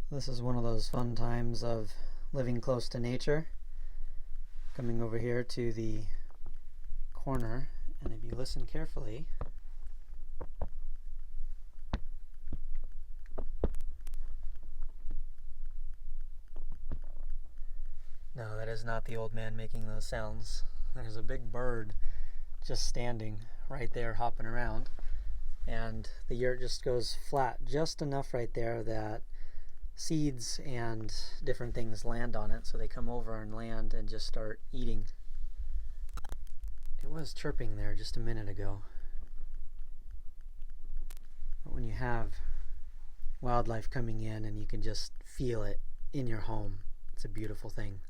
This is one of those fun times of living close to nature. Coming over here to the corner, and if you listen carefully, no, that is not the old man making those sounds. There's a big bird just standing right there hopping around, and the yurt just goes flat just enough right there that seeds and different things land on it, so they come over and land and just start eating. It was chirping there just a minute ago. But when you have wildlife coming in and you can just feel it in your home, it's a beautiful thing.